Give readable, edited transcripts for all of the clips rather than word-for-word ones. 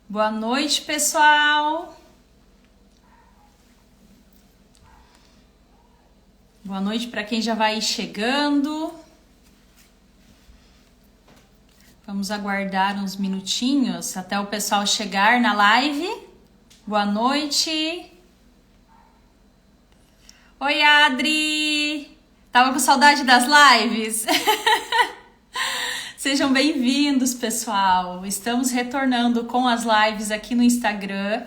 Boa noite, pessoal. Boa noite para quem já vai chegando. Vamos aguardar uns minutinhos até o pessoal chegar na live. Boa noite. Oi, Adri. Tava com saudade das lives? Sejam bem-vindos, pessoal. Estamos retornando com as lives aqui no Instagram.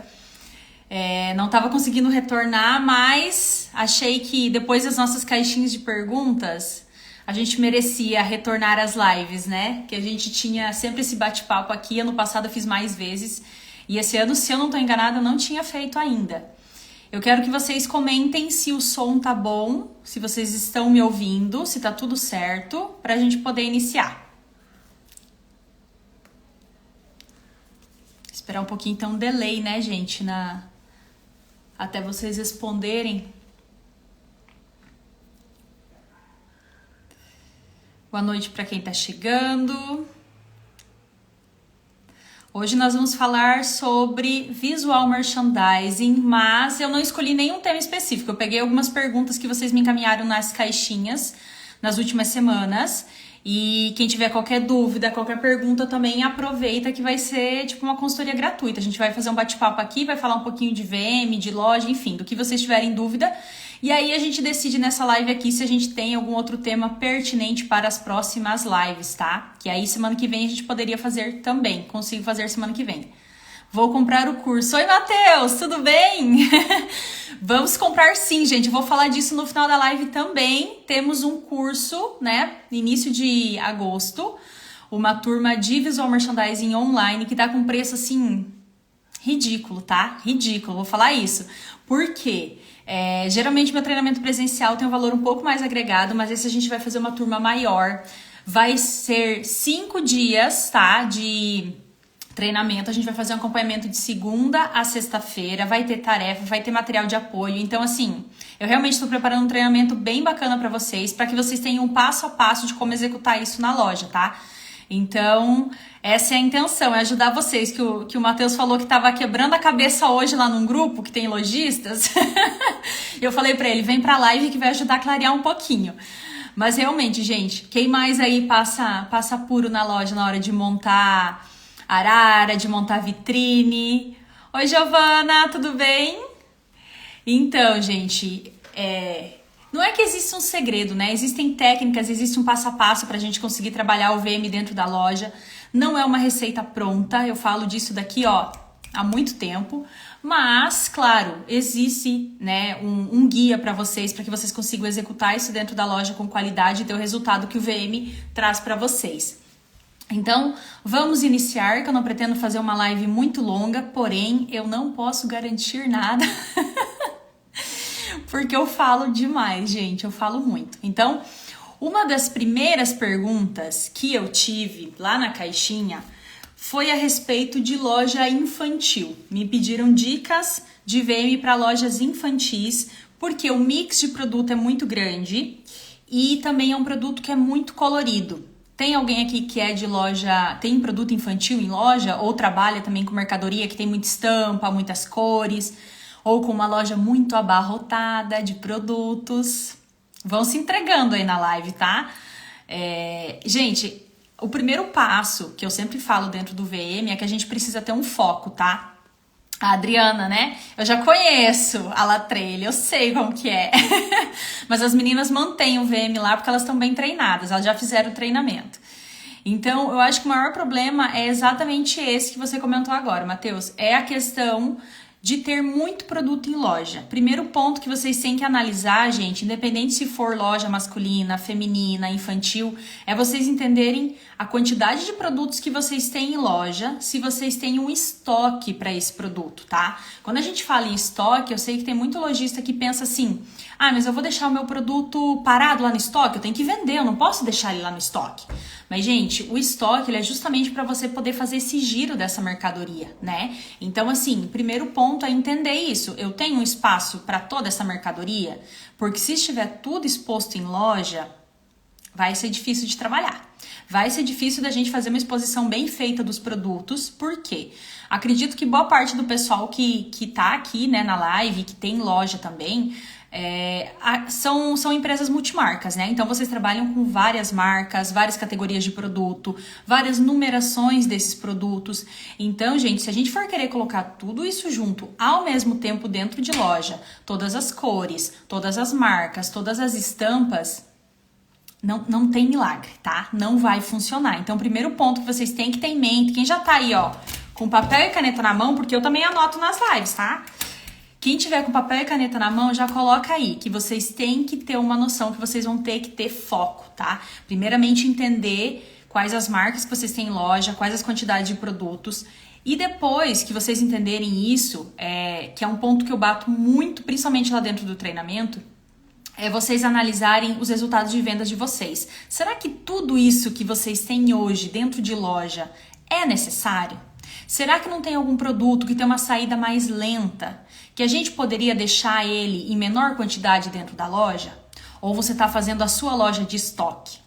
Não estava conseguindo retornar, mas achei que depois das nossas caixinhas de perguntas, a gente merecia retornar às lives, né? Que a gente tinha sempre esse bate-papo aqui. Ano passado eu fiz mais vezes. E esse ano, se eu não estou enganada, eu não tinha feito ainda. Eu quero que vocês comentem se o som tá bom, se vocês estão me ouvindo, se tá tudo certo, para a gente poder iniciar. Esperar um pouquinho, então, um delay, né, gente, até vocês responderem. Boa noite para quem tá chegando. Hoje nós vamos falar sobre visual merchandising, mas eu não escolhi nenhum tema específico. Eu peguei algumas perguntas que vocês me encaminharam nas caixinhas nas últimas semanas. E quem tiver qualquer dúvida, qualquer pergunta também aproveita que vai ser tipo uma consultoria gratuita. A gente vai fazer um bate-papo aqui, vai falar um pouquinho de VM, de loja, enfim, do que vocês tiverem dúvida. E aí a gente decide nessa live aqui se a gente tem algum outro tema pertinente para as próximas lives, tá? Que aí semana que vem a gente poderia fazer também. Consigo fazer semana que vem. Vou comprar o curso. Oi, Matheus, tudo bem? Vamos comprar sim, gente. Vou falar disso no final da live também. Temos um curso, né? Início de agosto. Uma turma de visual merchandising online que tá com preço, assim, ridículo, tá? Ridículo, vou falar isso. Por quê? Geralmente meu treinamento presencial tem um valor um pouco mais agregado, mas esse a gente vai fazer uma turma maior. Vai ser 5 dias, tá? De treinamento, a gente vai fazer um acompanhamento de segunda a sexta-feira, vai ter tarefa, vai ter material de apoio. Então, assim, eu realmente estou preparando um treinamento bem bacana para vocês, para que vocês tenham um passo a passo de como executar isso na loja, tá? Então, essa é a intenção, é ajudar vocês, que o Matheus falou que estava quebrando a cabeça hoje lá num grupo que tem lojistas. Eu falei para ele, vem pra live que vai ajudar a clarear um pouquinho. Mas realmente, gente, quem mais aí passa apuro na loja na hora de montar arara, de montar vitrine? Oi, Giovana, tudo bem? Então, gente, não é que existe um segredo, né? Existem técnicas, existe um passo a passo pra gente conseguir trabalhar o VM dentro da loja. Não é uma receita pronta, eu falo disso daqui, ó, há muito tempo. Mas, claro, existe, né, um guia para vocês, para que vocês consigam executar isso dentro da loja com qualidade e ter o resultado que o VM traz para vocês. Então, vamos iniciar, que eu não pretendo fazer uma live muito longa, porém, eu não posso garantir nada, porque eu falo demais, gente, eu falo muito. Então, uma das primeiras perguntas que eu tive lá na caixinha foi a respeito de loja infantil. Me pediram dicas de VM para lojas infantis, porque o mix de produto é muito grande e também é um produto que é muito colorido. Tem alguém aqui que é de loja, tem produto infantil em loja ou trabalha também com mercadoria que tem muita estampa, muitas cores, ou com uma loja muito abarrotada de produtos? Vão se entregando aí na live, tá? Gente, o primeiro passo que eu sempre falo dentro do VM é que a gente precisa ter um foco, tá? A Adriana, né? Eu já conheço a Latrelli, eu sei como que é. Mas as meninas mantêm o VM lá porque elas estão bem treinadas, elas já fizeram o treinamento. Então, eu acho que o maior problema é exatamente esse que você comentou agora, Matheus. É a questão de ter muito produto em loja. Primeiro ponto que vocês têm que analisar, gente, independente se for loja masculina, feminina, infantil, é vocês entenderem a quantidade de produtos que vocês têm em loja, se vocês têm um estoque para esse produto, tá? Quando a gente fala em estoque, eu sei que tem muito lojista que pensa assim, mas eu vou deixar o meu produto parado lá no estoque, eu tenho que vender, eu não posso deixar ele lá no estoque. Mas, gente, o estoque ele é justamente para você poder fazer esse giro dessa mercadoria, né? Então, assim, o primeiro ponto é entender isso. Eu tenho um espaço para toda essa mercadoria? Porque se estiver tudo exposto em loja, vai ser difícil de trabalhar. Vai ser difícil da gente fazer uma exposição bem feita dos produtos, por quê? Acredito que boa parte do pessoal que tá aqui, né, na live, que tem loja também, são empresas multimarcas, né? Então vocês trabalham com várias marcas, várias categorias de produto, várias numerações desses produtos. Então, gente, se a gente for querer colocar tudo isso junto ao mesmo tempo dentro de loja, todas as cores, todas as marcas, todas as estampas, não tem milagre, tá? Não vai funcionar. Então, o primeiro ponto que vocês têm que ter em mente, quem já tá aí, ó, com papel e caneta na mão, porque eu também anoto nas lives, tá? Quem tiver com papel e caneta na mão, já coloca aí, que vocês têm que ter uma noção, que vocês vão ter que ter foco, tá? Primeiramente, entender quais as marcas que vocês têm em loja, quais as quantidades de produtos. E depois que vocês entenderem isso, que é um ponto que eu bato muito, principalmente lá dentro do treinamento, é vocês analisarem os resultados de vendas de vocês. Será que tudo isso que vocês têm hoje dentro de loja é necessário? Será que não tem algum produto que tem uma saída mais lenta, que a gente poderia deixar ele em menor quantidade dentro da loja? Ou você está fazendo a sua loja de estoque?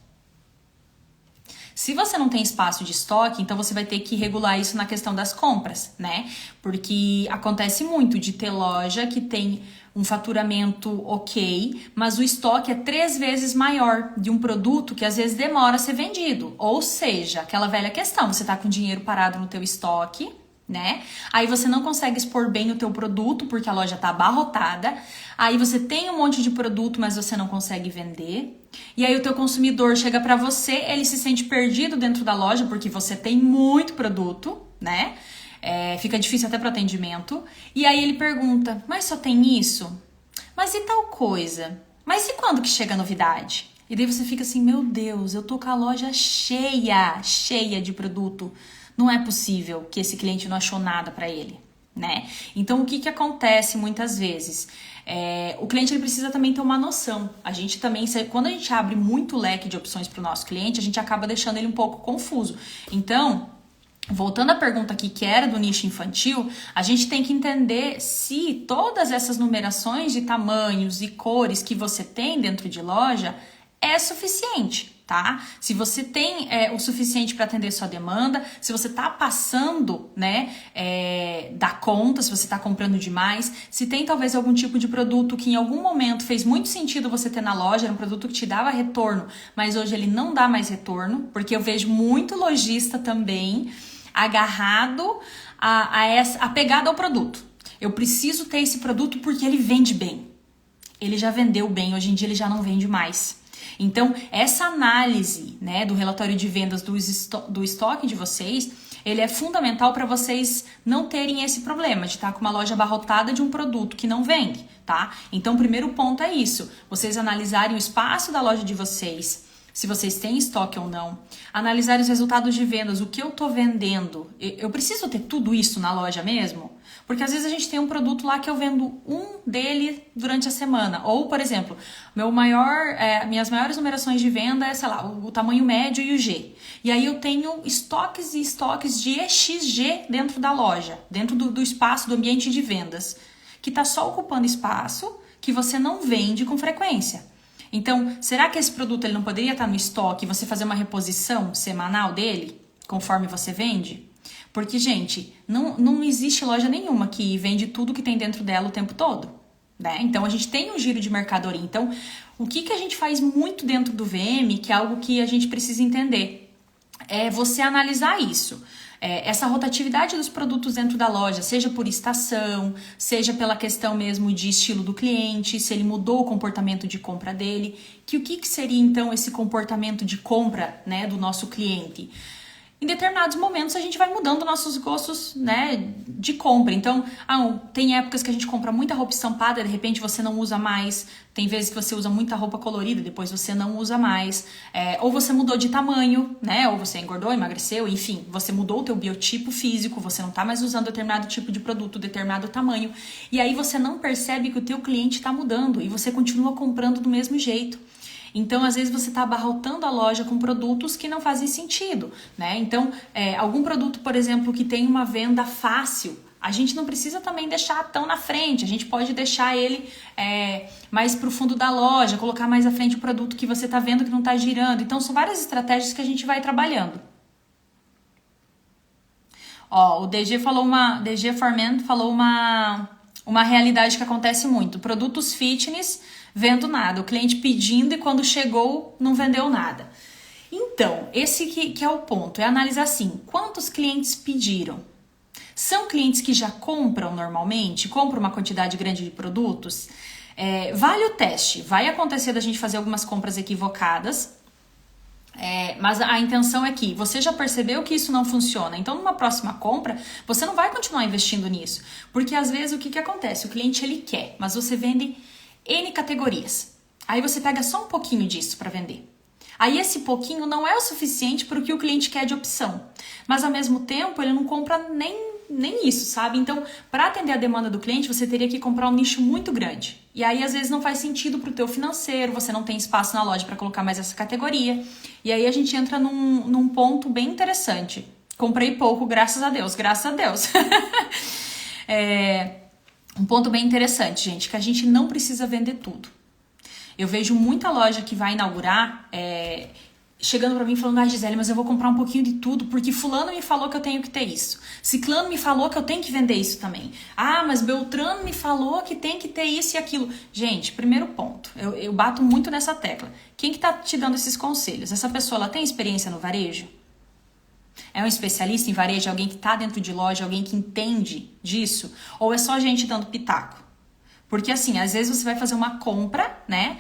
Se você não tem espaço de estoque, então você vai ter que regular isso na questão das compras, né? Porque acontece muito de ter loja que tem um faturamento ok, mas o estoque é 3 vezes maior de um produto que às vezes demora a ser vendido. Ou seja, aquela velha questão, você tá com dinheiro parado no teu estoque, né? Aí você não consegue expor bem o teu produto porque a loja tá abarrotada. Aí você tem um monte de produto, mas você não consegue vender. E aí o teu consumidor chega para você, ele se sente perdido dentro da loja porque você tem muito produto, né? Fica difícil até para atendimento. E aí ele pergunta, mas só tem isso? Mas e tal coisa? Mas e quando que chega a novidade? E daí você fica assim, meu Deus, eu tô com a loja cheia de produto. Não é possível que esse cliente não achou nada para ele, né? Então, o que acontece muitas vezes? O cliente ele precisa também ter uma noção. A gente também, quando a gente abre muito leque de opções para o nosso cliente, a gente acaba deixando ele um pouco confuso. Então, voltando à pergunta aqui que era do nicho infantil, a gente tem que entender se todas essas numerações de tamanhos e cores que você tem dentro de loja é suficiente, tá? Se você tem o suficiente para atender sua demanda, se você tá passando, né, da conta, se você tá comprando demais, se tem talvez algum tipo de produto que em algum momento fez muito sentido você ter na loja, era um produto que te dava retorno, mas hoje ele não dá mais retorno, porque eu vejo muito lojista também agarrado apegado ao produto. Eu preciso ter esse produto porque ele vende bem. Ele já vendeu bem, hoje em dia ele já não vende mais. Então, essa análise, né, do relatório de vendas do estoque de vocês, ele é fundamental para vocês não terem esse problema de estar com uma loja abarrotada de um produto que não vende, tá? Então, o primeiro ponto é isso, vocês analisarem o espaço da loja de vocês, se vocês têm estoque ou não, analisar os resultados de vendas, o que eu tô vendendo, eu preciso ter tudo isso na loja mesmo? Porque às vezes a gente tem um produto lá que eu vendo um dele durante a semana, ou por exemplo, minhas maiores numerações de venda é, sei lá, o tamanho médio e o G, e aí eu tenho estoques e estoques de EXG dentro da loja, dentro do espaço, do ambiente de vendas, que tá só ocupando espaço que você não vende com frequência. Então, será que esse produto ele não poderia estar no estoque e você fazer uma reposição semanal dele, conforme você vende? Porque, gente, não existe loja nenhuma que vende tudo que tem dentro dela o tempo todo, né? Então, a gente tem um giro de mercadoria. Então, o que a gente faz muito dentro do VM, que é algo que a gente precisa entender, é você analisar isso. Essa rotatividade dos produtos dentro da loja, seja por estação, seja pela questão mesmo de estilo do cliente, se ele mudou o comportamento de compra dele, o que seria então esse comportamento de compra, né, do nosso cliente? Em determinados momentos a gente vai mudando nossos gostos, né, de compra. Então, tem épocas que a gente compra muita roupa estampada, de repente você não usa mais. Tem vezes que você usa muita roupa colorida, depois você não usa mais. Ou você mudou de tamanho, né, ou você engordou, emagreceu, enfim, você mudou o teu biotipo físico, você não tá mais usando determinado tipo de produto, determinado tamanho. E aí você não percebe que o teu cliente está mudando e você continua comprando do mesmo jeito. Então, às vezes, você está abarrotando a loja com produtos que não fazem sentido, né? Então, algum produto, por exemplo, que tem uma venda fácil, A gente não precisa também deixar tão na frente, a gente pode deixar ele mais pro fundo da loja, colocar mais à frente o produto que você tá vendo que não tá girando. Então, são várias estratégias que a gente vai trabalhando. Ó, o DG Forman falou uma realidade que acontece muito. Produtos fitness, vendo nada. O cliente pedindo e quando chegou, não vendeu nada. Então, esse que é o ponto. É analisar assim, quantos clientes pediram? São clientes que já compram normalmente? Compram uma quantidade grande de produtos? Vale o teste. Vai acontecer da gente fazer algumas compras equivocadas. Mas a intenção é que você já percebeu que isso não funciona, então numa próxima compra você não vai continuar investindo nisso, porque às vezes o que acontece? O cliente ele quer, mas você vende N categorias, aí você pega só um pouquinho disso para vender, aí esse pouquinho não é o suficiente para o que o cliente quer de opção, mas ao mesmo tempo ele não compra nem isso, sabe? Então, para atender a demanda do cliente, você teria que comprar um nicho muito grande. E aí, às vezes, não faz sentido pro teu financeiro, você não tem espaço na loja para colocar mais essa categoria. E aí, a gente entra num ponto bem interessante. Comprei pouco, graças a Deus, graças a Deus. Um ponto bem interessante, gente, que a gente não precisa vender tudo. Eu vejo muita loja que vai inaugurar... chegando pra mim falando, Gisele, mas eu vou comprar um pouquinho de tudo, porque fulano me falou que eu tenho que ter isso. Ciclano me falou que eu tenho que vender isso também. Ah, mas Beltrano me falou que tem que ter isso e aquilo. Gente, primeiro ponto, eu bato muito nessa tecla. Quem que tá te dando esses conselhos? Essa pessoa, ela tem experiência no varejo? É um especialista em varejo? Alguém que tá dentro de loja? Alguém que entende disso? Ou é só gente dando pitaco? Porque assim, às vezes você vai fazer uma compra, né?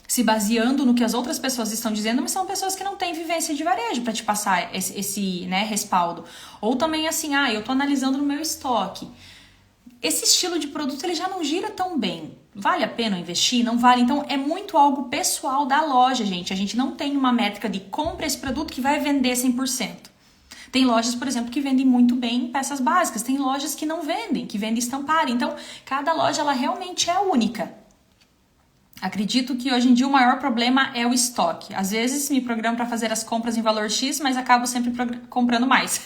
Se baseando no que as outras pessoas estão dizendo, mas são pessoas que não têm vivência de varejo para te passar esse respaldo. Ou também assim, eu tô analisando no meu estoque. Esse estilo de produto ele já não gira tão bem. Vale a pena investir? Não vale? Então é muito algo pessoal da loja, gente. A gente não tem uma métrica de compra esse produto que vai vender 100%. Tem lojas, por exemplo, que vendem muito bem peças básicas. Tem lojas que não vendem, que vendem estampado. Então, cada loja ela realmente é única. Acredito que hoje em dia o maior problema é o estoque. Às vezes me programo para fazer as compras em valor X, mas acabo sempre comprando mais.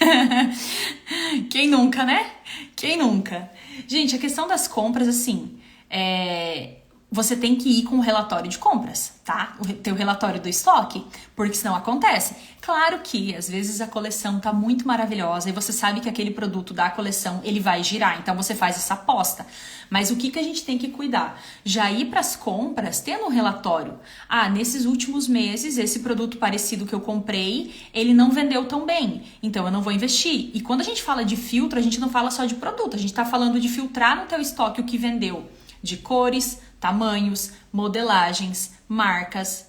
Quem nunca, né? Quem nunca? Gente, a questão das compras, assim, você tem que ir com o relatório de compras, tá? O teu relatório do estoque, porque senão acontece. Claro que às vezes a coleção tá muito maravilhosa e você sabe que aquele produto da coleção ele vai girar, então você faz essa aposta. Mas o que a gente tem que cuidar? Já ir para as compras tendo um relatório. Nesses últimos meses esse produto parecido que eu comprei, ele não vendeu tão bem, então eu não vou investir. E quando a gente fala de filtro, a gente não fala só de produto, a gente tá falando de filtrar no teu estoque o que vendeu, de cores, tamanhos, modelagens, marcas.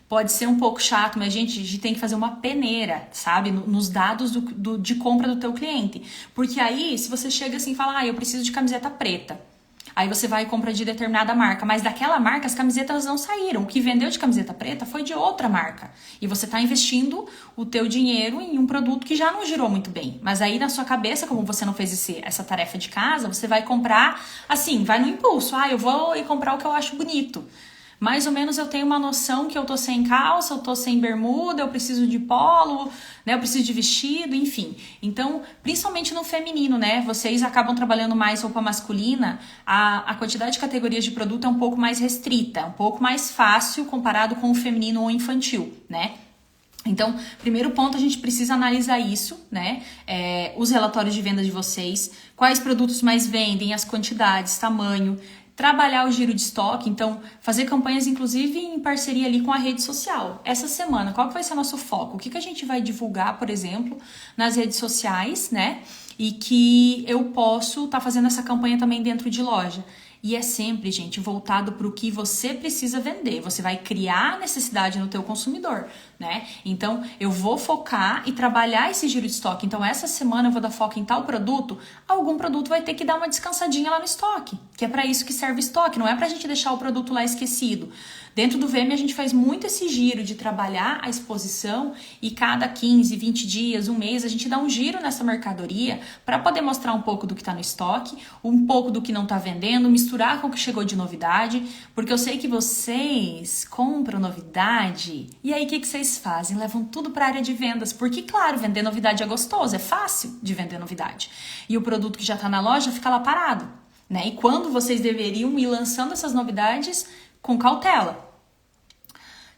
Pode ser um pouco chato, mas a gente tem que fazer uma peneira, sabe? Nos dados de compra do teu cliente. Porque aí, se você chega assim e fala, eu preciso de camiseta preta. Aí você vai e compra de determinada marca, mas daquela marca as camisetas não saíram. O que vendeu de camiseta preta foi de outra marca. E você está investindo o teu dinheiro em um produto que já não girou muito bem. Mas aí na sua cabeça, como você não fez essa tarefa de casa, você vai comprar assim, vai no impulso. Eu vou ir comprar o que eu acho bonito. Mais ou menos eu tenho uma noção que eu tô sem calça, eu tô sem bermuda, eu preciso de polo, né? Eu preciso de vestido, enfim. Então, principalmente no feminino, né? Vocês acabam trabalhando mais roupa masculina, a quantidade de categorias de produto é um pouco mais restrita, um pouco mais fácil comparado com o feminino ou infantil, né? Então, primeiro ponto, a gente precisa analisar isso, né? Os relatórios de venda de vocês, quais produtos mais vendem, as quantidades, tamanho, trabalhar o giro de estoque, então fazer campanhas inclusive em parceria ali com a rede social. Essa semana, qual que vai ser o nosso foco? O que a gente vai divulgar, por exemplo, nas redes sociais, né? E que eu posso estar fazendo essa campanha também dentro de loja. E é sempre, gente, voltado para o que você precisa vender. Você vai criar necessidade no teu consumidor, né? Então, eu vou focar e trabalhar esse giro de estoque. Então, essa semana eu vou dar foco em tal produto. Algum produto vai ter que dar uma descansadinha lá no estoque. que é para isso que serve o estoque, não é pra gente deixar o produto lá esquecido. Dentro do VM a gente faz muito esse giro de trabalhar a exposição e cada 15, 20 dias, um mês, a gente dá um giro nessa mercadoria para poder mostrar um pouco do que está no estoque, um pouco do que não está vendendo, misturar com o que chegou de novidade, porque eu sei que vocês compram novidade e aí o que vocês fazem? Levam tudo para a área de vendas, porque claro, vender novidade é gostoso, é fácil de vender novidade. E o produto que já está na loja fica lá parado. Né? E quando vocês deveriam ir lançando essas novidades com cautela.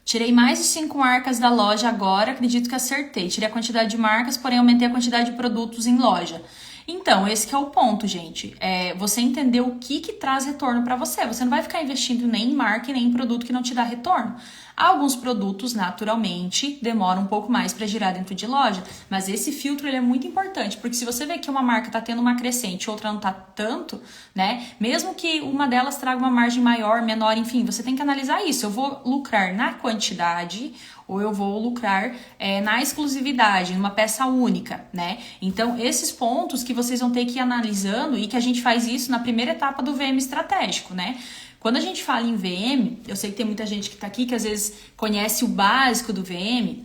Tirei mais de 5 marcas da loja agora, acredito que acertei. Tirei a quantidade de marcas, porém aumentei a quantidade de produtos em loja. Então, esse que é o ponto, gente. É você entender o que traz retorno para você. Você não vai ficar investindo nem em marca e nem em produto que não te dá retorno. Alguns produtos, naturalmente, demoram um pouco mais para girar dentro de loja, mas esse filtro ele é muito importante, porque se você vê que uma marca está tendo uma crescente, outra não está tanto, né? Mesmo que uma delas traga uma margem maior, menor, enfim, você tem que analisar isso. Eu vou lucrar na quantidade ou eu vou lucrar na exclusividade, numa peça única, né? Então, esses pontos que vocês vão ter que ir analisando e que a gente faz isso na primeira etapa do VM estratégico, né? Quando a gente fala em VM, eu sei que tem muita gente que está aqui que às vezes conhece o básico do VM,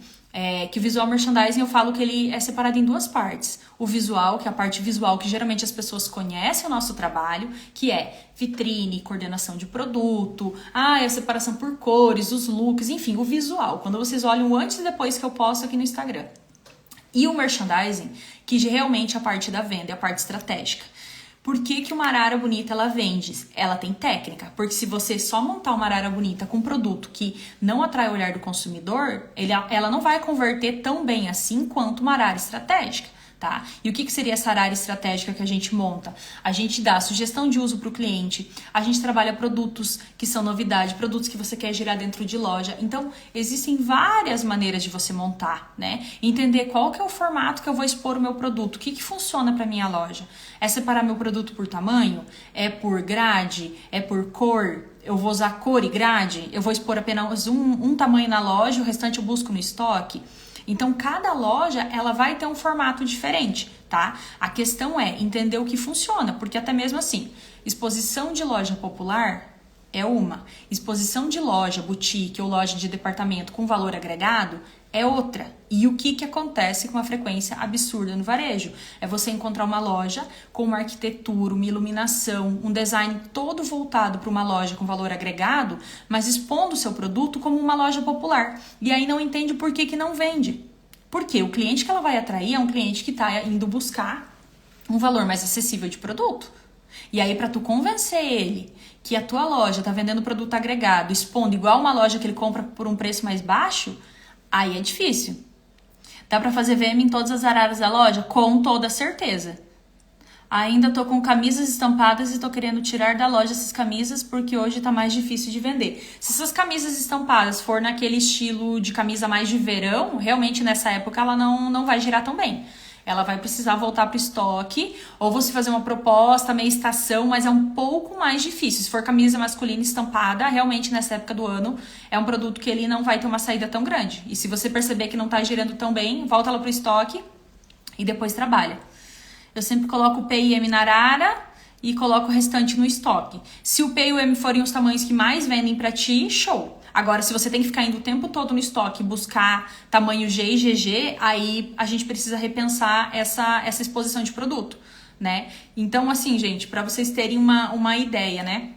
que o visual merchandising eu falo que ele é separado em duas partes. O visual, que é a parte visual que geralmente as pessoas conhecem o nosso trabalho, que é vitrine, coordenação de produto, a separação por cores, os looks, enfim, o visual. Quando vocês olham o antes e depois que eu posto aqui no Instagram. E o merchandising, que realmente é a parte da venda, é a parte estratégica. Por que uma arara bonita ela vende? Ela tem técnica, porque se você só montar uma arara bonita com um produto que não atrai o olhar do consumidor, ela não vai converter tão bem assim quanto uma arara estratégica. Tá? E o que seria essa arara estratégica que a gente monta? A gente dá sugestão de uso para o cliente, a gente trabalha produtos que são novidade, produtos que você quer girar dentro de loja. Então, existem várias maneiras de você montar, né? Entender qual que é o formato que eu vou expor o meu produto, o que funciona para minha loja. É separar meu produto por tamanho? É por grade? É por cor? Eu vou usar cor e grade? Eu vou expor apenas um tamanho na loja, o restante eu busco no estoque? Então, cada loja, ela vai ter um formato diferente, tá? A questão é entender o que funciona, porque até mesmo assim, exposição de loja popular é uma, exposição de loja, boutique ou loja de departamento com valor agregado é outra. E o que acontece com uma frequência absurda no varejo? É você encontrar uma loja com uma arquitetura, uma iluminação, um design todo voltado para uma loja com valor agregado, mas expondo o seu produto como uma loja popular. E aí não entende por que não vende. Porque o cliente que ela vai atrair é um cliente que está indo buscar um valor mais acessível de produto. E aí, para tu convencer ele que a tua loja está vendendo produto agregado, expondo igual uma loja que ele compra por um preço mais baixo, aí é difícil. Dá para fazer VM em todas as araras da loja? Com toda certeza. Ainda tô com camisas estampadas e tô querendo tirar da loja essas camisas porque hoje tá mais difícil de vender. Se essas camisas estampadas for naquele estilo de camisa mais de verão, realmente nessa época ela não vai girar tão bem. Ela vai precisar voltar para o estoque, ou você fazer uma proposta, meia estação, mas é um pouco mais difícil. Se for camisa masculina estampada, realmente nessa época do ano, é um produto que ele não vai ter uma saída tão grande. E se você perceber que não está girando tão bem, volta lá para o estoque e depois trabalha. Eu sempre coloco o P e M na arara e coloco o restante no estoque. Se o P e o M forem os tamanhos que mais vendem para ti, show! Agora, se você tem que ficar indo o tempo todo no estoque e buscar tamanho G e GG, aí a gente precisa repensar essa exposição de produto, né? Então, assim, gente, para vocês terem uma ideia, né?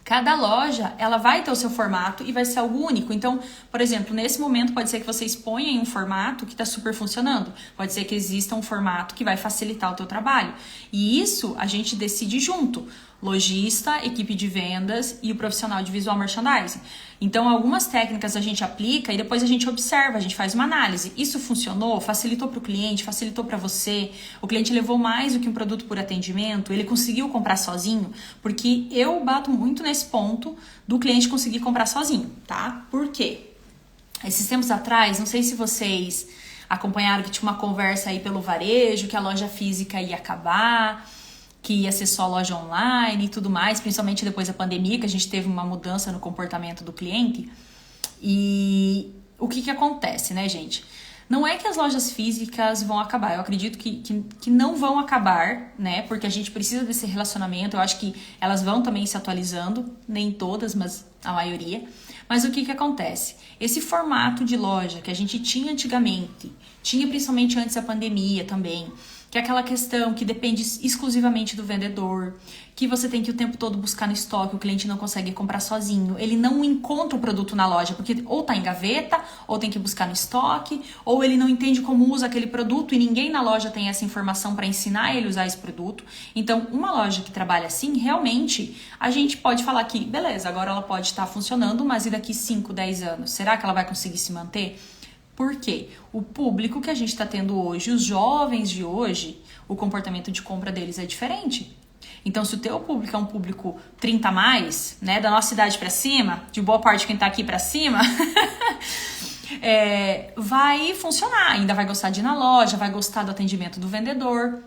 Cada loja, ela vai ter o seu formato e vai ser algo único. Então, por exemplo, nesse momento pode ser que você exponha em um formato que está super funcionando. Pode ser que exista um formato que vai facilitar o teu trabalho. E isso a gente decide junto. Lojista, equipe de vendas e o profissional de visual merchandising. Então, algumas técnicas a gente aplica e depois a gente observa, a gente faz uma análise. Isso funcionou? Facilitou para o cliente? Facilitou para você? O cliente levou mais do que um produto por atendimento? Ele conseguiu comprar sozinho? Porque eu bato muito nesse ponto do cliente conseguir comprar sozinho, tá? Por quê? Esses tempos atrás, não sei se vocês acompanharam que tinha uma conversa aí pelo varejo, que a loja física ia acabar, que ia ser só loja online e tudo mais, principalmente depois da pandemia, que a gente teve uma mudança no comportamento do cliente. E o que acontece, né, gente? Não é que as lojas físicas vão acabar, eu acredito que não vão acabar, né? Porque a gente precisa desse relacionamento, eu acho que elas vão também se atualizando, nem todas, mas a maioria. Mas o que acontece? Esse formato de loja que a gente tinha antigamente, tinha principalmente antes da pandemia também, que é aquela questão que depende exclusivamente do vendedor, que você tem que o tempo todo buscar no estoque, o cliente não consegue comprar sozinho, ele não encontra o produto na loja, porque ou tá em gaveta, ou tem que buscar no estoque, ou ele não entende como usa aquele produto e ninguém na loja tem essa informação para ensinar ele a usar esse produto. Então, uma loja que trabalha assim, realmente, a gente pode falar que, beleza, agora ela pode estar funcionando, mas e daqui 5, 10 anos? Será que ela vai conseguir se manter? Por quê? O público que a gente está tendo hoje, os jovens de hoje, o comportamento de compra deles é diferente. Então, se o teu público é um público 30 a mais, né, da nossa idade para cima, de boa parte quem tá aqui para cima, vai funcionar. Ainda vai gostar de ir na loja, vai gostar do atendimento do vendedor.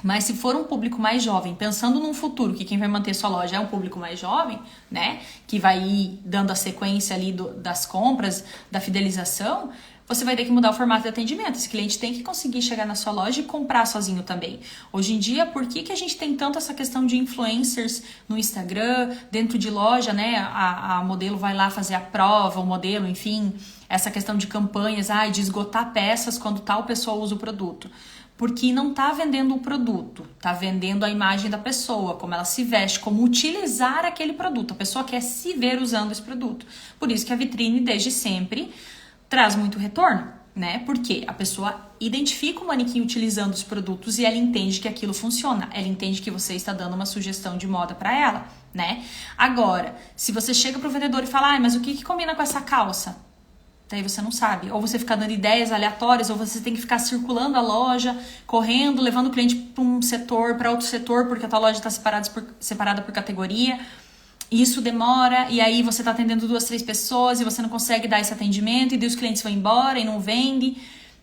Mas se for um público mais jovem, pensando num futuro que quem vai manter sua loja é um público mais jovem, né? Que vai ir dando a sequência ali das compras, da fidelização, você vai ter que mudar o formato de atendimento. Esse cliente tem que conseguir chegar na sua loja e comprar sozinho também. Hoje em dia, por que a gente tem tanto essa questão de influencers no Instagram, dentro de loja, né? A modelo vai lá fazer a prova, o modelo, enfim, essa questão de campanhas, de esgotar peças quando tal pessoa usa o produto. Porque não tá vendendo o produto, tá vendendo a imagem da pessoa, como ela se veste, como utilizar aquele produto. A pessoa quer se ver usando esse produto. Por isso que a vitrine, desde sempre, traz muito retorno, né? Porque a pessoa identifica o manequim utilizando os produtos e ela entende que aquilo funciona. Ela entende que você está dando uma sugestão de moda para ela, né? Agora, se você chega pro vendedor e fala, mas o que combina com essa calça? Daí você não sabe. Ou você fica dando ideias aleatórias, ou você tem que ficar circulando a loja, correndo, levando o cliente para um setor, para outro setor, porque a tua loja está separada por categoria. E isso demora, e aí você está atendendo 2, 3 pessoas e você não consegue dar esse atendimento, e daí os clientes vão embora e não vende.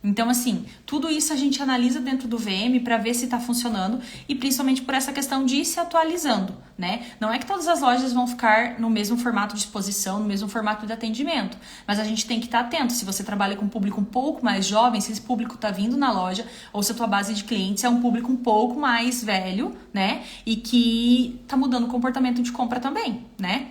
Então, assim, tudo isso a gente analisa dentro do VM para ver se está funcionando e principalmente por essa questão de ir se atualizando, né? Não é que todas as lojas vão ficar no mesmo formato de exposição, no mesmo formato de atendimento, mas a gente tem que estar atento. Se você trabalha com um público um pouco mais jovem, se esse público está vindo na loja ou se a tua base de clientes é um público um pouco mais velho, né? E que está mudando o comportamento de compra também, né?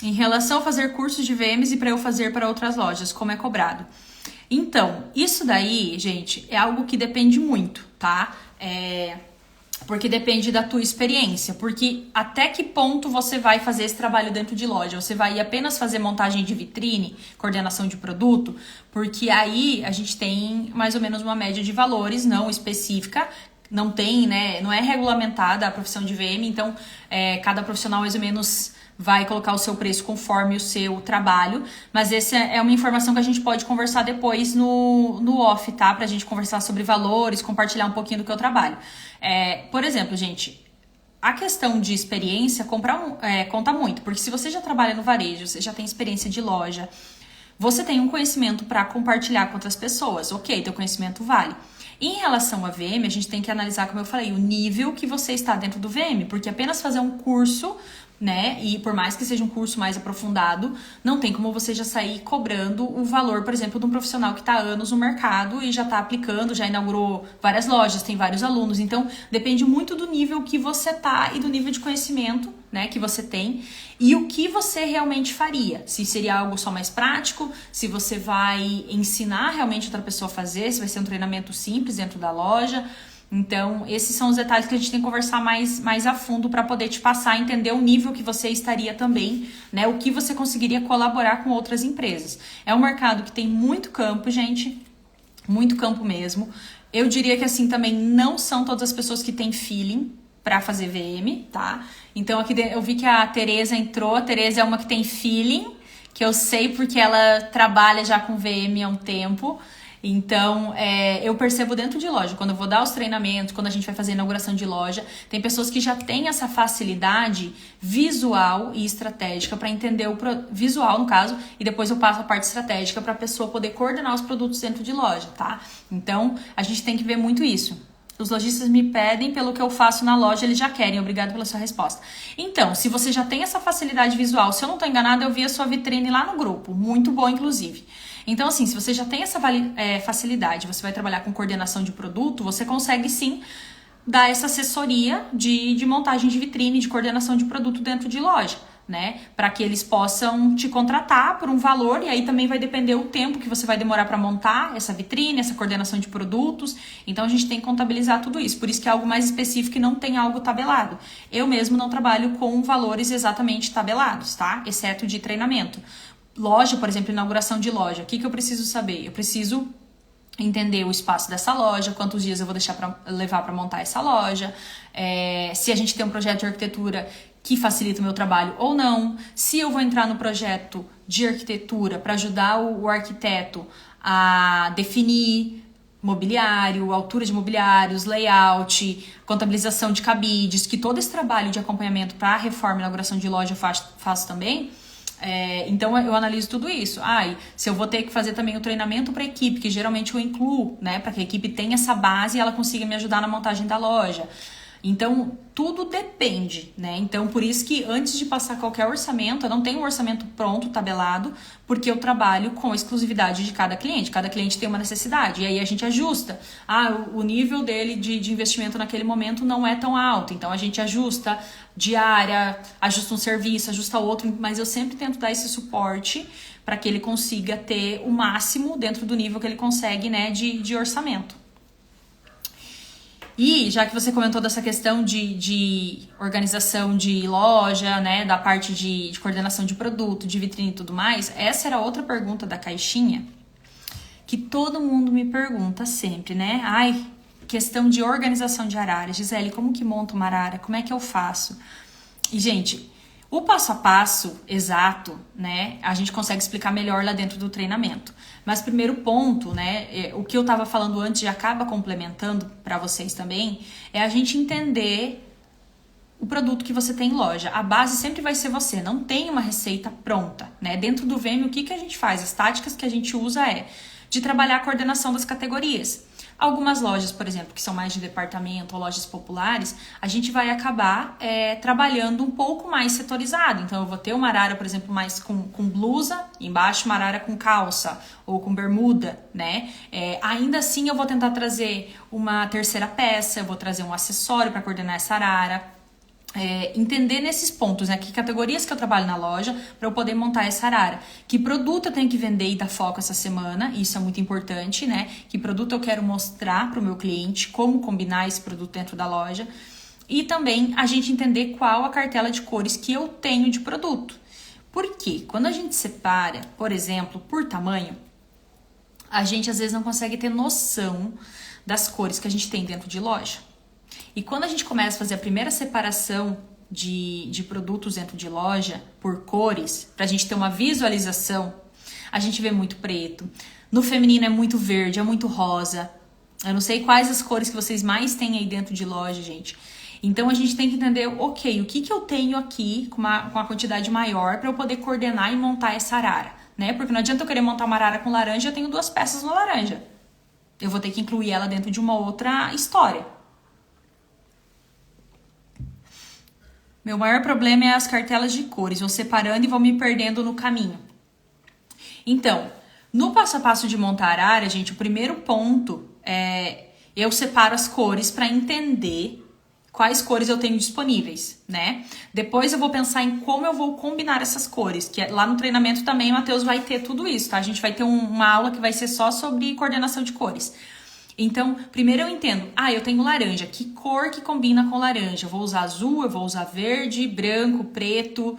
Em relação a fazer cursos de VMs e para eu fazer para outras lojas, como é cobrado? Então, isso daí, gente, é algo que depende muito, tá? Porque depende da tua experiência. Porque até que ponto você vai fazer esse trabalho dentro de loja? Você vai apenas fazer montagem de vitrine, coordenação de produto? Porque aí a gente tem mais ou menos uma média de valores não específica. Não tem, né? Não é regulamentada a profissão de VM, então cada profissional mais ou menos vai colocar o seu preço conforme o seu trabalho, mas essa é uma informação que a gente pode conversar depois no off, tá? Pra gente conversar sobre valores, compartilhar um pouquinho do que eu trabalho. Por exemplo, gente, a questão de experiência conta muito, porque se você já trabalha no varejo, você já tem experiência de loja, você tem um conhecimento para compartilhar com outras pessoas, ok, teu conhecimento vale. Em relação a VM, a gente tem que analisar, como eu falei, o nível que você está dentro do VM, porque apenas fazer um curso, né, e por mais que seja um curso mais aprofundado, não tem como você já sair cobrando o valor, por exemplo, de um profissional que está há anos no mercado e já está aplicando, já inaugurou várias lojas, tem vários alunos. Então, depende muito do nível que você tá e do nível de conhecimento, né, que você tem e o que você realmente faria. Se seria algo só mais prático, se você vai ensinar realmente outra pessoa a fazer, se vai ser um treinamento simples dentro da loja. Então, esses são os detalhes que a gente tem que conversar mais a fundo para poder te passar, entender o nível que você estaria também, né? O que você conseguiria colaborar com outras empresas. É um mercado que tem muito campo, gente, muito campo mesmo. Eu diria que assim também não são todas as pessoas que têm feeling para fazer VM, tá? Então, aqui eu vi que a Tereza entrou. A Tereza é uma que tem feeling, que eu sei porque ela trabalha já com VM há um tempo. Então, eu percebo dentro de loja, quando eu vou dar os treinamentos, quando a gente vai fazer a inauguração de loja, tem pessoas que já têm essa facilidade visual e estratégica para entender visual, no caso, e depois eu passo a parte estratégica para a pessoa poder coordenar os produtos dentro de loja, tá? Então, a gente tem que ver muito isso. Os lojistas me pedem pelo que eu faço na loja, eles já querem. Obrigado pela sua resposta. Então, se você já tem essa facilidade visual, se eu não tô enganada, eu vi a sua vitrine lá no grupo. Muito boa, inclusive. Então, assim, se você já tem essa facilidade, você vai trabalhar com coordenação de produto, você consegue sim dar essa assessoria de montagem de vitrine, de coordenação de produto dentro de loja, né? Para que eles possam te contratar por um valor, e aí também vai depender o tempo que você vai demorar para montar essa vitrine, essa coordenação de produtos. Então a gente tem que contabilizar tudo isso. Por isso que é algo mais específico e não tem algo tabelado. Eu mesmo não trabalho com valores exatamente tabelados, tá? Exceto de treinamento. Loja, por exemplo, inauguração de loja. O que eu preciso saber? Eu preciso entender o espaço dessa loja, quantos dias eu vou deixar para levar para montar essa loja, se a gente tem um projeto de arquitetura que facilita o meu trabalho ou não, se eu vou entrar no projeto de arquitetura para ajudar o arquiteto a definir mobiliário, altura de mobiliários, layout, contabilização de cabides, que todo esse trabalho de acompanhamento para a reforma e inauguração de loja eu faço também. Então eu analiso tudo isso. Se eu vou ter que fazer também o treinamento para a equipe, que geralmente eu incluo, né, para que a equipe tenha essa base e ela consiga me ajudar na montagem da loja. Então, tudo depende, né? Então, por isso que antes de passar qualquer orçamento, eu não tenho um orçamento pronto, tabelado, porque eu trabalho com a exclusividade de cada cliente. Cada cliente tem uma necessidade, e aí a gente ajusta. O nível dele de investimento naquele momento não é tão alto, então a gente ajusta diária, ajusta um serviço, ajusta outro, mas eu sempre tento dar esse suporte para que ele consiga ter o máximo dentro do nível que ele consegue, né, de orçamento. E já que você comentou dessa questão de organização de loja, né, da parte de coordenação de produto, de vitrine e tudo mais, essa era outra pergunta da caixinha que todo mundo me pergunta sempre, né? Questão de organização de arara. Gisele, como que monta uma arara? Como é que eu faço? E, gente, o passo a passo exato, né, a gente consegue explicar melhor lá dentro do treinamento. Mas primeiro ponto, né, o que eu estava falando antes e acaba complementando para vocês também, é a gente entender o produto que você tem em loja. A base sempre vai ser você, não tem uma receita pronta, né? Dentro do VM, o que a gente faz? As táticas que a gente usa de trabalhar a coordenação das categorias. Algumas lojas, por exemplo, que são mais de departamento ou lojas populares, a gente vai acabar trabalhando um pouco mais setorizado. Então, eu vou ter uma arara, por exemplo, mais com blusa, embaixo uma arara com calça ou com bermuda, né? Ainda assim, eu vou tentar trazer uma terceira peça, eu vou trazer um acessório para coordenar essa arara. Entender nesses pontos, né? Que categorias que eu trabalho na loja para eu poder montar essa arara. Que produto eu tenho que vender e dar foco essa semana, isso é muito importante, né? Que produto eu quero mostrar para o meu cliente, como combinar esse produto dentro da loja. E também a gente entender qual a cartela de cores que eu tenho de produto. Por quê? Quando a gente separa, por exemplo, por tamanho, a gente às vezes não consegue ter noção das cores que a gente tem dentro de loja. E quando a gente começa a fazer a primeira separação de produtos dentro de loja por cores, pra gente ter uma visualização, a gente vê muito preto. No feminino é muito verde, é muito rosa. Eu não sei quais as cores que vocês mais têm aí dentro de loja, gente. Então a gente tem que entender, ok, o que eu tenho aqui com uma quantidade maior para eu poder coordenar e montar essa arara, né? Porque não adianta eu querer montar uma arara com laranja e eu tenho 2 peças no laranja. Eu vou ter que incluir ela dentro de uma outra história. Meu maior problema é as cartelas de cores. Vou separando e vou me perdendo no caminho. Então, no passo a passo de montar a arara, gente, o primeiro ponto é eu separo as cores para entender quais cores eu tenho disponíveis, né? Depois eu vou pensar em como eu vou combinar essas cores, que lá no treinamento também o Matheus vai ter tudo isso, tá? A gente vai ter uma aula que vai ser só sobre coordenação de cores. Então, primeiro eu entendo, eu tenho laranja, que cor que combina com laranja? Eu vou usar azul, eu vou usar verde, branco, preto.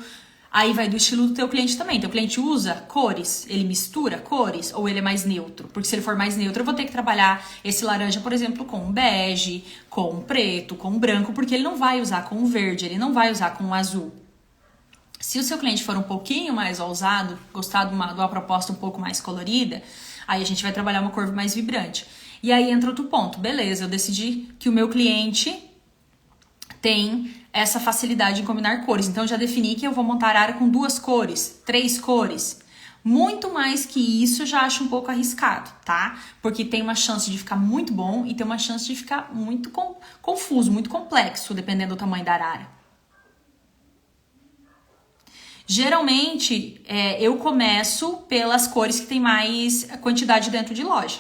Aí vai do estilo do teu cliente também. Teu cliente usa cores, ele mistura cores ou ele é mais neutro? Porque se ele for mais neutro, eu vou ter que trabalhar esse laranja, por exemplo, com um bege, com um preto, com um branco, porque ele não vai usar com um verde, ele não vai usar com um azul. Se o seu cliente for um pouquinho mais ousado, gostar de uma proposta um pouco mais colorida, aí a gente vai trabalhar uma cor mais vibrante. E aí entra outro ponto, beleza, eu decidi que o meu cliente tem essa facilidade em combinar cores, então eu já defini que eu vou montar a arara com 2 cores, 3 cores. Muito mais que isso, eu já acho um pouco arriscado, tá? Porque tem uma chance de ficar muito bom e tem uma chance de ficar muito confuso, muito complexo, dependendo do tamanho da arara. Geralmente, eu começo pelas cores que tem mais quantidade dentro de loja.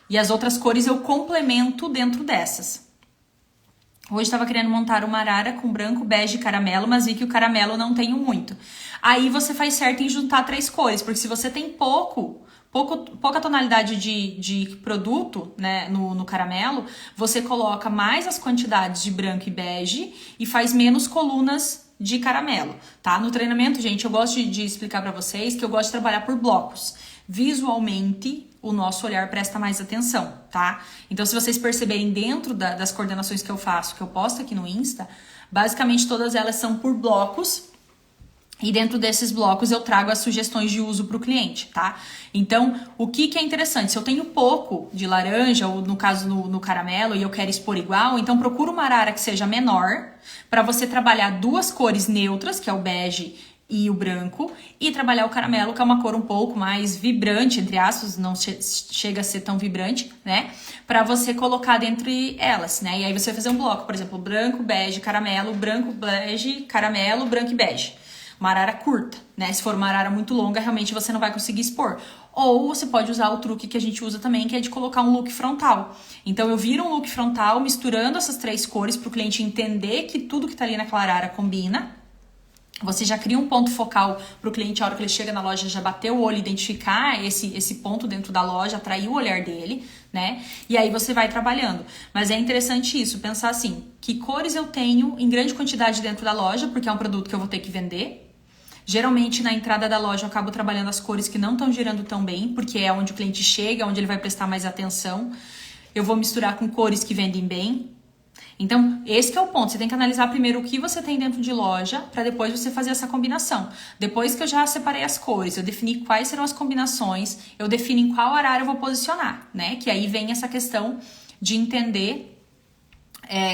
E as outras cores eu complemento dentro dessas. Hoje estava querendo montar uma arara com branco, bege e caramelo, mas vi que o caramelo não tenho muito. Aí você faz certo em juntar 3 cores, porque se você tem pouca tonalidade de produto, né, no caramelo, você coloca mais as quantidades de branco e bege e faz menos colunas de caramelo, tá? No treinamento, gente, eu gosto de explicar para vocês que eu gosto de trabalhar por blocos. Visualmente, o nosso olhar presta mais atenção, tá? Então, se vocês perceberem dentro das coordenações que eu faço, que eu posto aqui no Insta, basicamente todas elas são por blocos. E dentro desses blocos eu trago as sugestões de uso para o cliente, tá? Então, o que é interessante? Se eu tenho pouco de laranja, ou no caso no caramelo, e eu quero expor igual, então procura uma arara que seja menor, para você trabalhar 2 cores neutras, que é o bege e o branco, e trabalhar o caramelo, que é uma cor um pouco mais vibrante, entre aspas, não chega a ser tão vibrante, né? Para você colocar dentre elas, né? E aí você vai fazer um bloco, por exemplo, branco, bege, caramelo, branco, bege, caramelo, branco e bege. Uma arara curta, né? Se for uma arara muito longa, realmente você não vai conseguir expor. Ou você pode usar o truque que a gente usa também, que é de colocar um look frontal. Então eu viro um look frontal misturando essas 3 cores para o cliente entender que tudo que tá ali naquela arara combina. Você já cria um ponto focal para o cliente, a hora que ele chega na loja, já bater o olho, identificar esse ponto dentro da loja, atrair o olhar dele, né? E aí você vai trabalhando. Mas é interessante isso, pensar assim, que cores eu tenho em grande quantidade dentro da loja, porque é um produto que eu vou ter que vender. Geralmente, na entrada da loja, eu acabo trabalhando as cores que não estão girando tão bem, porque é onde o cliente chega, onde ele vai prestar mais atenção. Eu vou misturar com cores que vendem bem. Então, esse que é o ponto. Você tem que analisar primeiro o que você tem dentro de loja, para depois você fazer essa combinação. Depois que eu já separei as cores, eu defini quais serão as combinações, eu defino em qual horário eu vou posicionar, né? Que aí vem essa questão de entender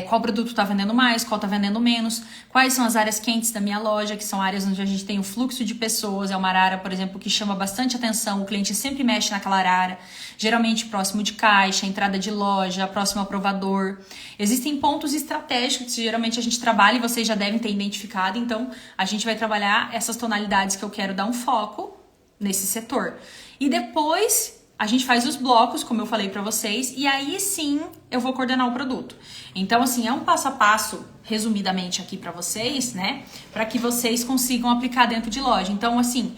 qual produto está vendendo mais, qual está vendendo menos, quais são as áreas quentes da minha loja, que são áreas onde a gente tem o fluxo de pessoas, é uma arara, por exemplo, que chama bastante atenção, o cliente sempre mexe naquela arara, geralmente próximo de caixa, entrada de loja, próximo ao provador. Existem pontos estratégicos que geralmente a gente trabalha e vocês já devem ter identificado, então a gente vai trabalhar essas tonalidades que eu quero dar um foco nesse setor. E depois a gente faz os blocos, como eu falei pra vocês, e aí sim eu vou coordenar o produto. Então, assim, é um passo a passo, resumidamente aqui pra vocês, né? Pra que vocês consigam aplicar dentro de loja. Então, assim,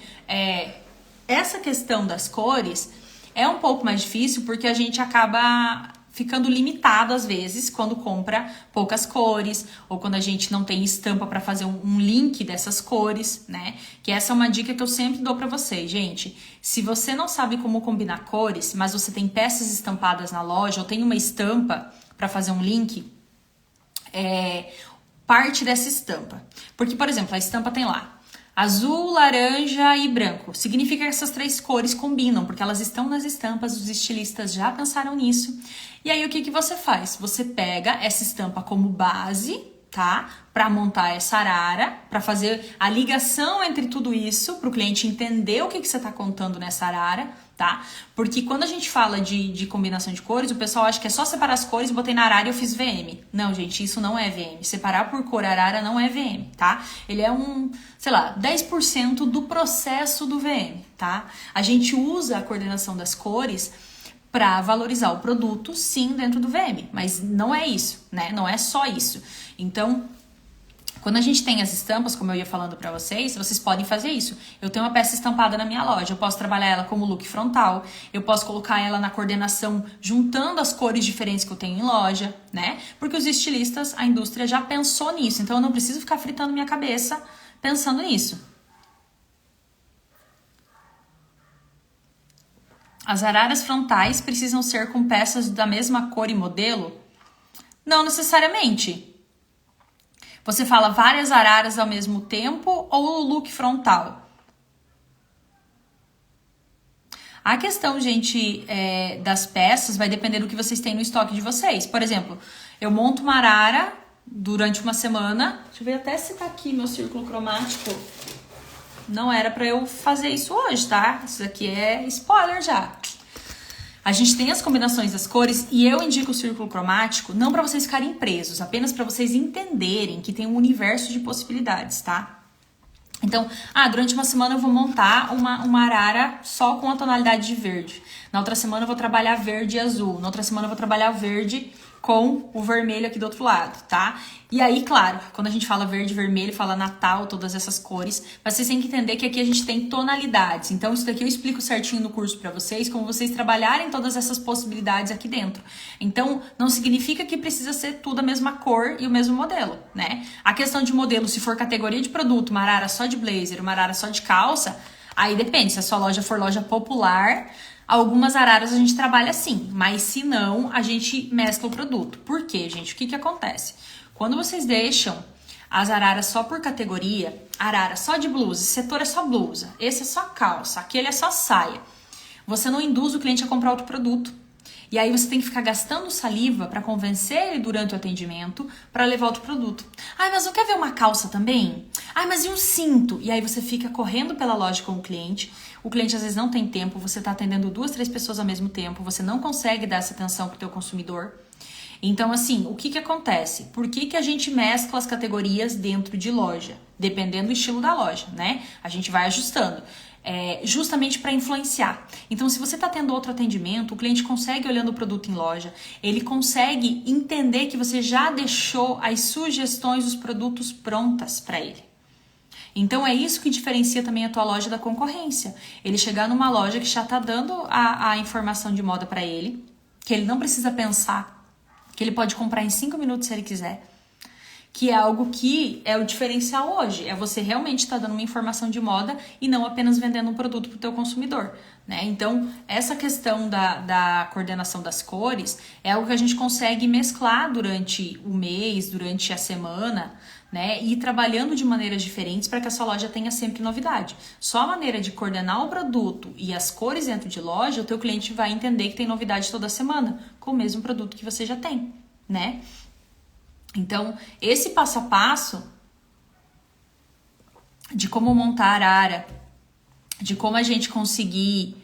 essa questão das cores é um pouco mais difícil porque a gente acaba ficando limitado às vezes quando compra poucas cores ou quando a gente não tem estampa para fazer um link dessas cores, né? Que essa é uma dica que eu sempre dou para vocês, gente. Se você não sabe como combinar cores, mas você tem peças estampadas na loja ou tem uma estampa para fazer um link, parte dessa estampa. Porque, por exemplo, a estampa tem lá azul, laranja e branco. Significa que essas 3 cores combinam, porque elas estão nas estampas, os estilistas já pensaram nisso. E aí, o que você faz? Você pega essa estampa como base, tá? Para montar essa arara, para fazer a ligação entre tudo isso, para o cliente entender o que você está contando nessa arara, tá? Porque quando a gente fala de combinação de cores, o pessoal acha que é só separar as cores, botei na arara e eu fiz VM. Não, gente, isso não é VM. Separar por cor arara não é VM, tá? Ele é sei lá, 10% do processo do VM, tá? A gente usa a coordenação das cores para valorizar o produto, sim, dentro do VM, mas não é isso, né? Não é só isso. Então, quando a gente tem as estampas, como eu ia falando para vocês podem fazer isso. Eu tenho uma peça estampada na minha loja, eu posso trabalhar ela como look frontal, eu posso colocar ela na coordenação juntando as cores diferentes que eu tenho em loja, né? Porque os estilistas, a indústria já pensou nisso, então eu não preciso ficar fritando minha cabeça pensando nisso. As araras frontais precisam ser com peças da mesma cor e modelo? Não necessariamente. Você fala várias araras ao mesmo tempo ou o look frontal? A questão, gente, das peças vai depender do que vocês têm no estoque de vocês. Por exemplo, eu monto uma arara durante uma semana. Deixa eu ver até se tá aqui meu círculo cromático. não era pra eu fazer isso hoje, tá? Isso aqui é spoiler já. A gente tem as combinações das cores e eu indico o círculo cromático não pra vocês ficarem presos, apenas pra vocês entenderem que tem um universo de possibilidades, tá? Então, durante uma semana eu vou montar uma arara só com a tonalidade de verde. Na outra semana eu vou trabalhar verde e azul. Na outra semana eu vou trabalhar verde com o vermelho aqui do outro lado, tá? E aí, claro, quando a gente fala verde, vermelho, fala Natal, todas essas cores, mas vocês têm que entender que aqui a gente tem tonalidades. Então, isso daqui eu explico certinho no curso pra vocês, como vocês trabalharem todas essas possibilidades aqui dentro. Então, não significa que precisa ser tudo a mesma cor e o mesmo modelo, né? A questão de modelo, se for categoria de produto, uma arara só de blazer, uma arara só de calça, aí depende, se a sua loja for loja popular, algumas araras a gente trabalha assim, mas se não, a gente mescla o produto. Por quê, gente? O que acontece? Quando vocês deixam as araras só por categoria, arara só de blusa, esse setor é só blusa, esse é só calça, aquele é só saia, você não induz o cliente a comprar outro produto. E aí você tem que ficar gastando saliva para convencer ele durante o atendimento para levar outro produto. Ai, mas não quer ver uma calça também? Ai, mas e um cinto? E aí você fica correndo pela loja com o cliente às vezes não tem tempo, você está atendendo 2, 3 pessoas ao mesmo tempo, você não consegue dar essa atenção pro teu consumidor. Então, assim, o que acontece? Por que a gente mescla as categorias dentro de loja? Dependendo do estilo da loja, né? A gente vai ajustando. Justamente para influenciar. Então, se você está tendo outro atendimento, o cliente consegue olhando o produto em loja, ele consegue entender que você já deixou as sugestões dos produtos prontas para ele. Então, é isso que diferencia também a tua loja da concorrência. Ele chegar numa loja que já está dando a informação de moda para ele, que ele não precisa pensar, que ele pode comprar em 5 minutos se ele quiser, que é algo que é o diferencial hoje, é você realmente estar dando uma informação de moda e não apenas vendendo um produto para o teu consumidor, né? Então, essa questão da coordenação das cores é algo que a gente consegue mesclar durante o mês, durante a semana, né? E ir trabalhando de maneiras diferentes para que a sua loja tenha sempre novidade. Só a maneira de coordenar o produto e as cores dentro de loja, o teu cliente vai entender que tem novidade toda semana com o mesmo produto que você já tem, né? Então, esse passo a passo de como montar a arara, de como a gente conseguir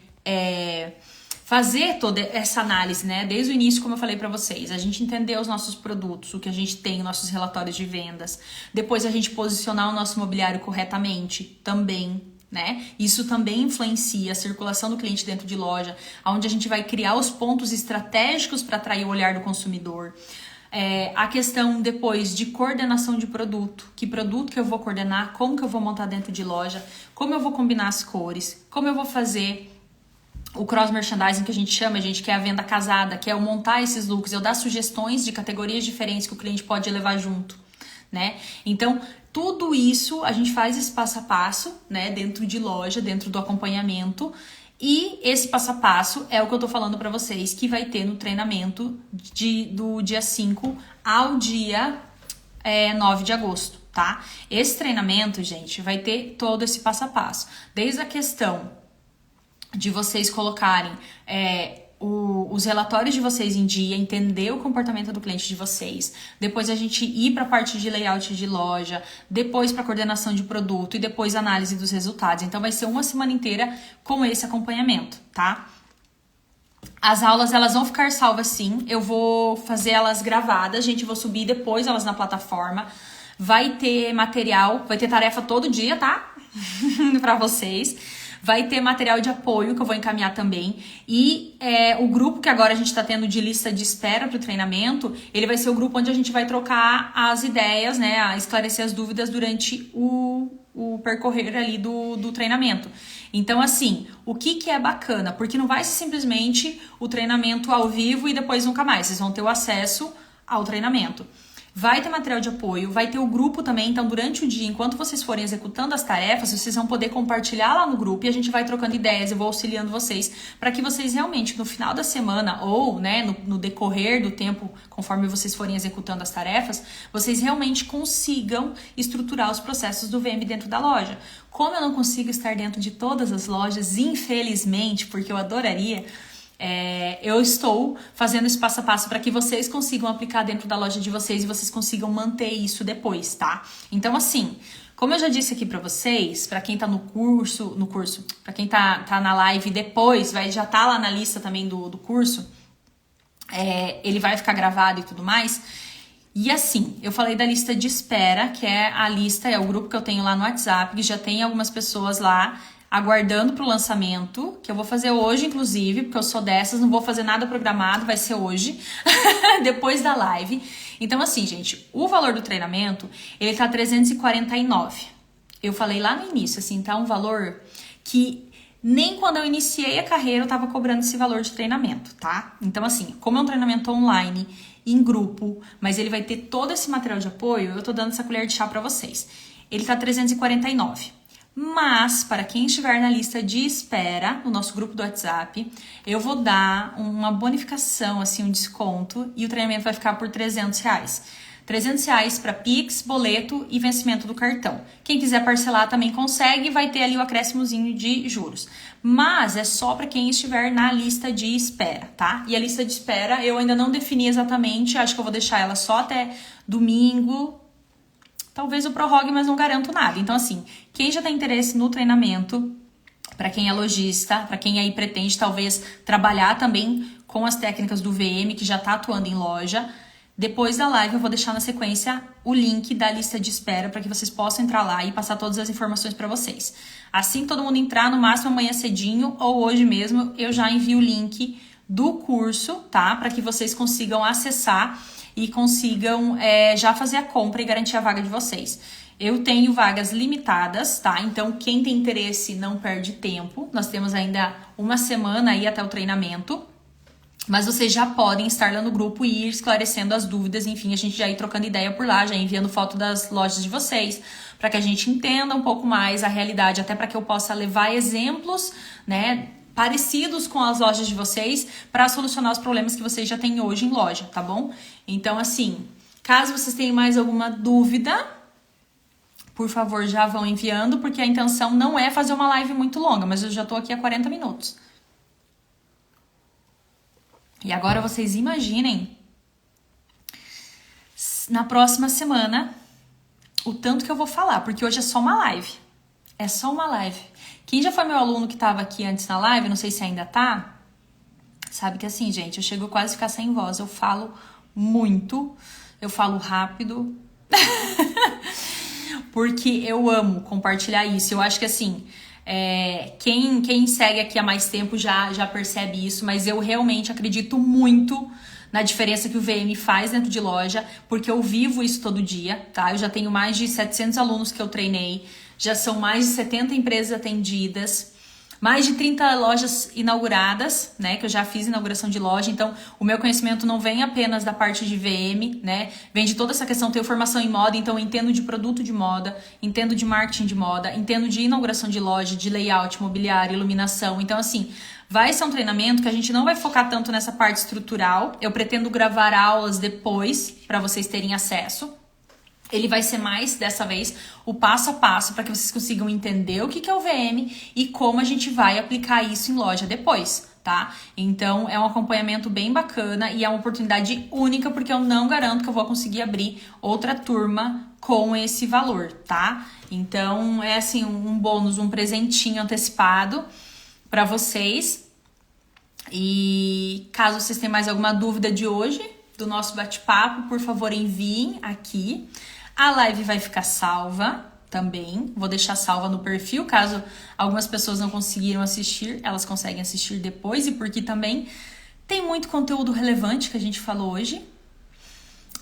fazer toda essa análise, né? Desde o início, como eu falei para vocês, a gente entender os nossos produtos, o que a gente tem, nossos relatórios de vendas, depois a gente posicionar o nosso mobiliário corretamente também, né? Isso também influencia a circulação do cliente dentro de loja, onde a gente vai criar os pontos estratégicos para atrair o olhar do consumidor. A questão depois de coordenação de produto, que produto que eu vou coordenar, como que eu vou montar dentro de loja, como eu vou combinar as cores, como eu vou fazer o cross merchandising que a gente chama, gente, que é a venda casada, que é eu montar esses looks, eu dar sugestões de categorias diferentes que o cliente pode levar junto, né? Então, tudo isso a gente faz esse passo a passo, né, dentro de loja, dentro do acompanhamento. E esse passo a passo é o que eu tô falando pra vocês que vai ter no treinamento do dia 5 ao dia 9 de agosto, tá? Esse treinamento, gente, vai ter todo esse passo a passo. Desde a questão de vocês colocarem os relatórios de vocês em dia, entender o comportamento do cliente de vocês, depois a gente ir para a parte de layout de loja, depois para coordenação de produto e depois análise dos resultados. Então vai ser uma semana inteira com esse acompanhamento, tá? As aulas, elas vão ficar salvas sim, eu vou fazer elas gravadas, gente, vou subir depois elas na plataforma, vai ter material, vai ter tarefa todo dia, tá? Para vocês. Vai ter material de apoio que eu vou encaminhar também. E o grupo que agora a gente está tendo de lista de espera para o treinamento, ele vai ser o grupo onde a gente vai trocar as ideias, né? Esclarecer as dúvidas durante o percorrer ali do treinamento. Então, assim, o que é bacana? Porque não vai ser simplesmente o treinamento ao vivo e depois nunca mais. Vocês vão ter o acesso ao treinamento. Vai ter material de apoio, vai ter o grupo também, então durante o dia, enquanto vocês forem executando as tarefas, vocês vão poder compartilhar lá no grupo e a gente vai trocando ideias, eu vou auxiliando vocês, para que vocês realmente no final da semana ou, né, no decorrer do tempo, conforme vocês forem executando as tarefas, vocês realmente consigam estruturar os processos do VM dentro da loja. Como eu não consigo estar dentro de todas as lojas, infelizmente, porque eu adoraria, eu estou fazendo esse passo a passo para que vocês consigam aplicar dentro da loja de vocês e vocês consigam manter isso depois, tá? Então, assim, Como eu já disse aqui pra vocês, pra quem tá no curso, pra quem tá na live depois, já tá lá na lista também do curso, ele vai ficar gravado e tudo mais. E assim, eu falei da lista de espera, que é a lista, é o grupo que eu tenho lá no WhatsApp, que já tem algumas pessoas lá aguardando pro lançamento, que eu vou fazer hoje, inclusive, porque eu sou dessas, não vou fazer nada programado, vai ser hoje, depois da live. Então, assim, gente, o valor do treinamento, ele tá 349. Eu falei lá no início, assim, tá um valor que nem quando eu iniciei a carreira eu tava cobrando esse valor de treinamento, tá? Então, assim, como é um treinamento online, em grupo, mas ele vai ter todo esse material de apoio, eu tô dando essa colher de chá pra vocês. Ele tá 349. Mas, para quem estiver na lista de espera, no nosso grupo do WhatsApp, eu vou dar uma bonificação, assim, um desconto, e o treinamento vai ficar por R$300. R$300 para Pix, boleto e vencimento do cartão. Quem quiser parcelar também consegue, vai ter ali o acréscimozinho de juros. Mas é só para quem estiver na lista de espera, tá? E a lista de espera eu ainda não defini exatamente, acho que eu vou deixar ela só até domingo. Talvez eu prorrogue, mas não garanto nada. Então, assim, quem já tem interesse no treinamento, para quem é lojista, para quem aí pretende talvez trabalhar também com as técnicas do VM, que já tá atuando em loja, depois da live eu vou deixar na sequência o link da lista de espera para que vocês possam entrar lá e passar todas as informações para vocês. Assim que todo mundo entrar, no máximo amanhã cedinho ou hoje mesmo, eu já envio o link do curso, tá? Para que vocês consigam acessar e consigam já fazer a compra e garantir a vaga de vocês. Eu tenho vagas limitadas, tá? Então, quem tem interesse não perde tempo. Nós temos ainda uma semana aí até o treinamento. Mas vocês já podem estar lá no grupo e ir esclarecendo as dúvidas. Enfim, a gente já ir trocando ideia por lá, já enviando foto das lojas de vocês, para que a gente entenda um pouco mais a realidade, até para que eu possa levar exemplos, né, parecidos com as lojas de vocês, para solucionar os problemas que vocês já têm hoje em loja, tá bom? Então, assim, caso vocês tenham mais alguma dúvida, por favor, já vão enviando, porque a intenção não é fazer uma live muito longa, mas eu já tô aqui há 40 minutos. E agora vocês imaginem, na próxima semana, o tanto que eu vou falar, porque hoje é só uma live. É só uma live. Quem já foi meu aluno que tava aqui antes na live, não sei se ainda tá, sabe que assim, gente, eu chego quase a ficar sem voz. Eu falo muito, eu falo rápido, porque eu amo compartilhar isso. Eu acho que assim, quem segue aqui há mais tempo já percebe isso, mas eu realmente acredito muito na diferença que o VM faz dentro de loja, porque eu vivo isso todo dia, tá? Eu já tenho mais de 700 alunos que eu treinei, já são mais de 70 empresas atendidas, mais de 30 lojas inauguradas, né? Que eu já fiz inauguração de loja, então o meu conhecimento não vem apenas da parte de VM, né? Vem de toda essa questão, tenho formação em moda, então eu entendo de produto de moda, entendo de marketing de moda, entendo de inauguração de loja, de layout, mobiliário, iluminação. Então, assim, vai ser um treinamento que a gente não vai focar tanto nessa parte estrutural. Eu pretendo gravar aulas depois para vocês terem acesso. Ele vai ser mais, dessa vez, o passo a passo para que vocês consigam entender o que é o VM e como a gente vai aplicar isso em loja depois, tá? Então, é um acompanhamento bem bacana e é uma oportunidade única, porque eu não garanto que eu vou conseguir abrir outra turma com esse valor, tá? Então, é assim, um bônus, um presentinho antecipado para vocês. E caso vocês tenham mais alguma dúvida de hoje, do nosso bate-papo, por favor, enviem aqui. A live vai ficar salva também. Vou deixar salva no perfil, caso algumas pessoas não conseguiram assistir, elas conseguem assistir depois. E porque também tem muito conteúdo relevante que a gente falou hoje.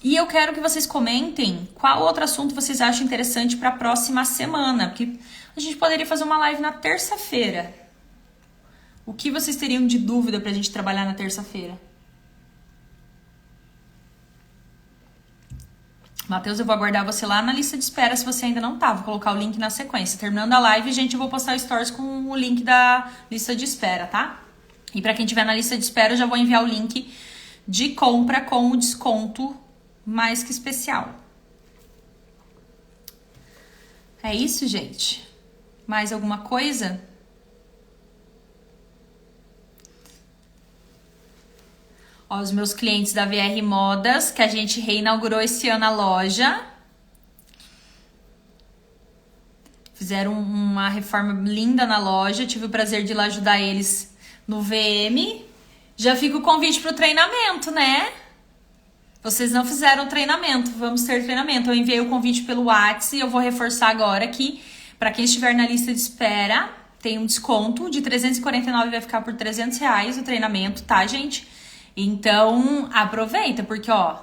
E eu quero que vocês comentem qual outro assunto vocês acham interessante para a próxima semana. Porque a gente poderia fazer uma live na terça-feira. O que vocês teriam de dúvida pra gente trabalhar na terça-feira? Matheus, eu vou aguardar você lá na lista de espera se você ainda não tá. Vou colocar o link na sequência. Terminando a live, gente, eu vou postar o stories com o link da lista de espera, tá? E pra quem tiver na lista de espera, eu já vou enviar o link de compra com o desconto mais que especial. É isso, gente? Mais alguma coisa? Ó, os meus clientes da VR Modas, que a gente reinaugurou esse ano a loja. Fizeram uma reforma linda na loja. Tive o prazer de ir lá ajudar eles no VM. Já fica o convite pro treinamento, né? Vocês não fizeram treinamento, vamos ter treinamento. Eu enviei o convite pelo WhatsApp e eu vou reforçar agora que para quem estiver na lista de espera, tem um desconto de R$349, vai ficar por R$300 o treinamento, tá, gente? Então, aproveita, porque, ó,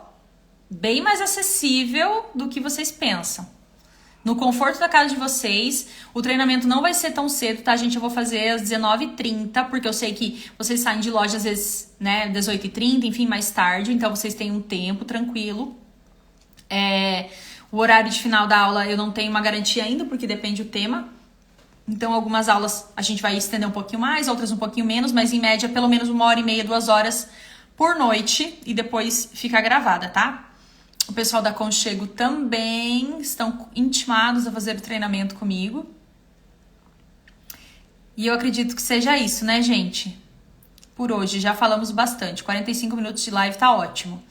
bem mais acessível do que vocês pensam. No conforto da casa de vocês, o treinamento não vai ser tão cedo, tá, gente? Eu vou fazer às 19h30, porque eu sei que vocês saem de loja às vezes, né, 18h30, enfim, mais tarde. Então, vocês têm um tempo tranquilo. O horário de final da aula eu não tenho uma garantia ainda, porque depende do tema. Então, algumas aulas a gente vai estender um pouquinho mais, outras um pouquinho menos, mas em média, pelo menos 1h30, 2 horas por noite. E depois fica gravada, tá? O pessoal da Conchego também estão intimados a fazer o treinamento comigo. E eu acredito que seja isso, né, gente? Por hoje, já falamos bastante. 45 minutos de live tá ótimo.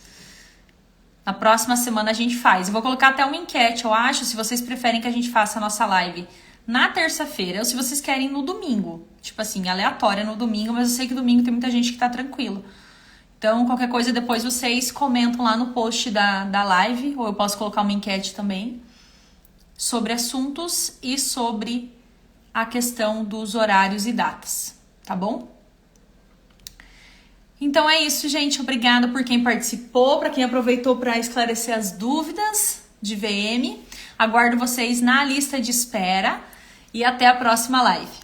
Na próxima semana a gente faz. Eu vou colocar até uma enquete, eu acho, se vocês preferem que a gente faça a nossa live na terça-feira ou se vocês querem no domingo. Tipo assim, aleatória no domingo, mas eu sei que domingo tem muita gente que tá tranquilo. Então, qualquer coisa, depois vocês comentam lá no post da live, ou eu posso colocar uma enquete também, sobre assuntos e sobre a questão dos horários e datas, tá bom? Então é isso, gente. Obrigada por quem participou, para quem aproveitou para esclarecer as dúvidas de VM. Aguardo vocês na lista de espera e até a próxima live.